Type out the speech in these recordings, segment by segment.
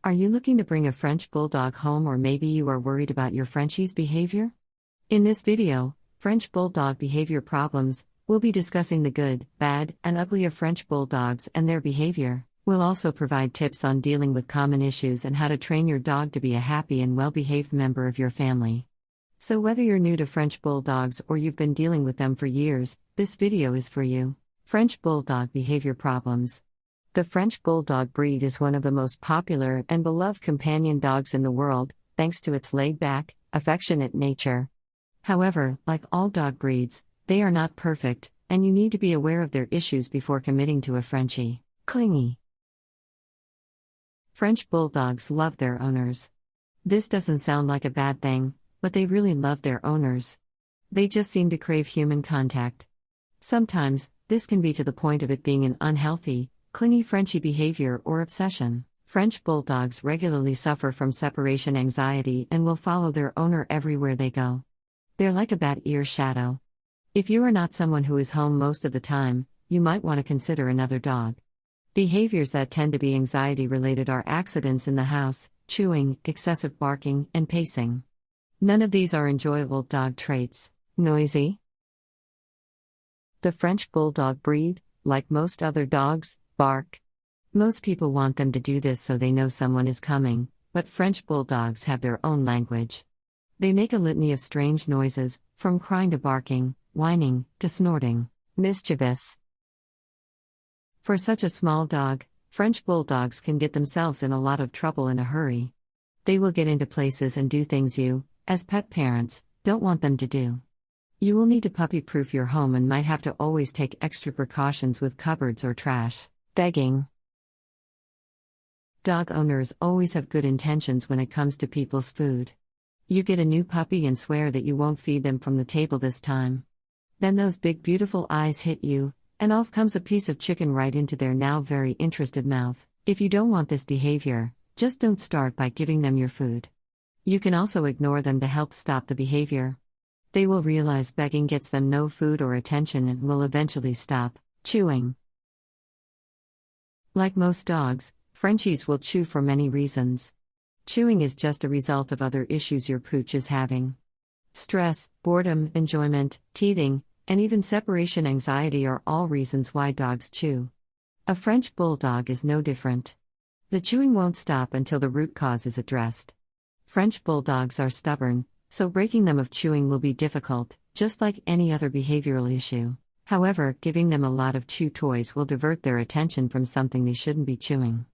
Are you looking to bring a French Bulldog home, or maybe you are worried about your Frenchie's behavior? In this video, French Bulldog Behavior Problems, we'll be discussing the good, bad, and ugly of French Bulldogs and their behavior. We'll also provide tips on dealing with common issues and how to train your dog to be a happy and well-behaved member of your family. So whether you're new to French Bulldogs or you've been dealing with them for years, this video is for you. French Bulldog Behavior Problems. The French Bulldog breed is one of the most popular and beloved companion dogs in the world, thanks to its laid-back, affectionate nature. However, like all dog breeds, they are not perfect, and you need to be aware of their issues before committing to a Frenchie. Clingy. French Bulldogs love their owners. This doesn't sound like a bad thing, but they really love their owners. They just seem to crave human contact. Sometimes, this can be to the point of it being an unhealthy, clingy Frenchie behavior or obsession. French Bulldogs regularly suffer from separation anxiety and will follow their owner everywhere they go. They're like a bat ear shadow. If you are not someone who is home most of the time, you might want to consider another dog. Behaviors that tend to be anxiety-related are accidents in the house, chewing, excessive barking, and pacing. None of these are enjoyable dog traits. Noisy. The French Bulldog breed, like most other dogs, bark. Most people want them to do this so they know someone is coming, but French Bulldogs have their own language. They make a litany of strange noises, from crying to barking, whining, to snorting. Mischievous. For such a small dog, French Bulldogs can get themselves in a lot of trouble in a hurry. They will get into places and do things you, as pet parents, don't want them to do. You will need to puppy-proof your home and might have to always take extra precautions with cupboards or trash. Begging. Dog owners always have good intentions when it comes to people's food. You get a new puppy and swear that you won't feed them from the table this time. Then those big beautiful eyes hit you, and off comes a piece of chicken right into their now very interested mouth. If you don't want this behavior, just don't start by giving them your food. You can also ignore them to help stop the behavior. They will realize begging gets them no food or attention and will eventually stop. Chewing. Like most dogs, Frenchies will chew for many reasons. Chewing is just a result of other issues your pooch is having. Stress, boredom, enjoyment, teething, and even separation anxiety are all reasons why dogs chew. A French Bulldog is no different. The chewing won't stop until the root cause is addressed. French Bulldogs are stubborn, so breaking them of chewing will be difficult, just like any other behavioral issue. However, giving them a lot of chew toys will divert their attention from something they shouldn't be chewing.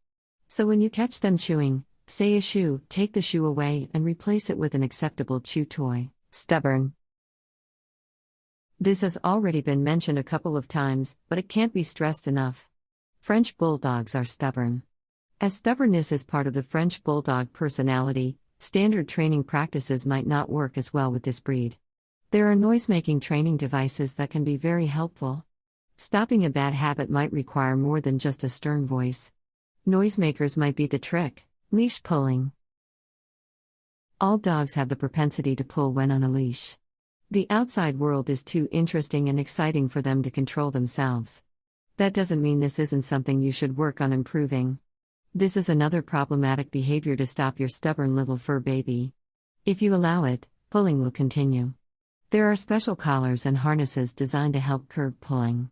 So when you catch them chewing, say a shoe, take the shoe away and replace it with an acceptable chew toy. Stubborn. This has already been mentioned a couple of times, but it can't be stressed enough. French Bulldogs are stubborn. As stubbornness is part of the French Bulldog personality, standard training practices might not work as well with this breed. There are noise-making training devices that can be very helpful. Stopping a bad habit might require more than just a stern voice. Noisemakers might be the trick. Leash pulling. All dogs have the propensity to pull when on a leash. The outside world is too interesting and exciting for them to control themselves. That doesn't mean this isn't something you should work on improving. This is another problematic behavior to stop your stubborn little fur baby. If you allow it, pulling will continue. There are special collars and harnesses designed to help curb pulling.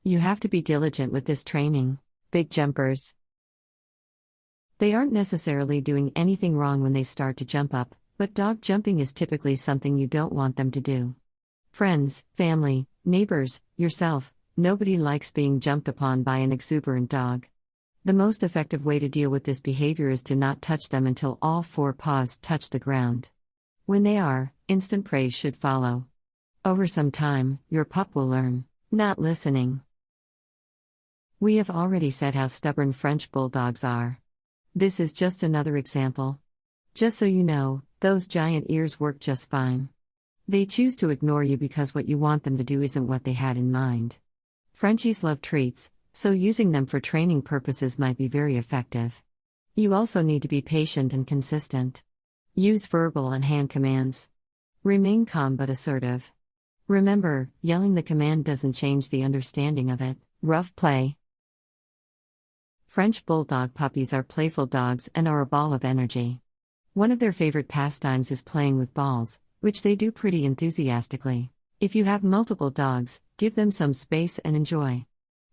You have to be diligent with this training. Big jumpers. They aren't necessarily doing anything wrong when they start to jump up, but dog jumping is typically something you don't want them to do. Friends, family, neighbors, yourself, nobody likes being jumped upon by an exuberant dog. The most effective way to deal with this behavior is to not touch them until all four paws touch the ground. When they are, instant praise should follow. Over some time, your pup will learn. Not listening. We have already said how stubborn French Bulldogs are. This is just another example. Just so you know, those giant ears work just fine. They choose to ignore you because what you want them to do isn't what they had in mind. Frenchies love treats, so using them for training purposes might be very effective. You also need to be patient and consistent. Use verbal and hand commands. Remain calm but assertive. Remember, yelling the command doesn't change the understanding of it. Rough play. French Bulldog puppies are playful dogs and are a ball of energy. One of their favorite pastimes is playing with balls, which they do pretty enthusiastically. If you have multiple dogs, give them some space and enjoy.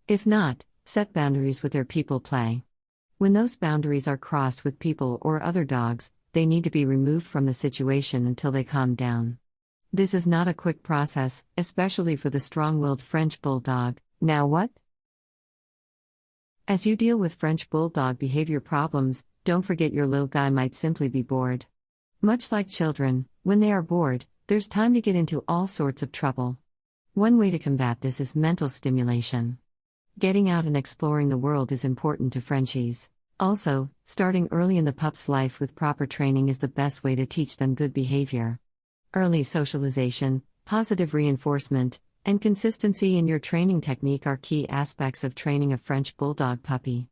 If not, set boundaries with their people play. When those boundaries are crossed with people or other dogs, they need to be removed from the situation until they calm down. This is not a quick process, especially for the strong-willed French Bulldog. Now what? As you deal with French Bulldog behavior problems, don't forget your little guy might simply be bored. Much like children, when they are bored, there's time to get into all sorts of trouble. One way to combat this is mental stimulation. Getting out and exploring the world is important to Frenchies. Also, starting early in the pup's life with proper training is the best way to teach them good behavior. Early socialization, positive reinforcement, and consistency in your training technique are key aspects of training a French Bulldog puppy.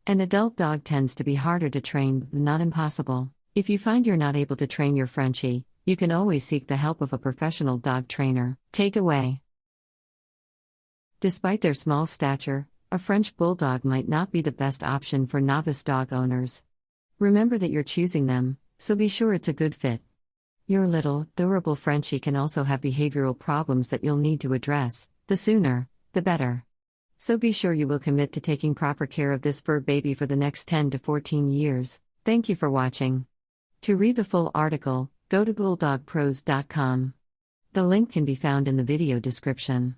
An adult dog tends to be harder to train, but not impossible. If you find you're not able to train your Frenchie, you can always seek the help of a professional dog trainer. Takeaway: despite their small stature, a French Bulldog might not be the best option for novice dog owners. Remember that you're choosing them, so be sure it's a good fit. Your little, adorable Frenchie can also have behavioral problems that you'll need to address. The sooner, the better. So be sure you will commit to taking proper care of this fur baby for the next 10 to 14 years. Thank you for watching. To read the full article, go to bulldogpros.com. The link can be found in the video description.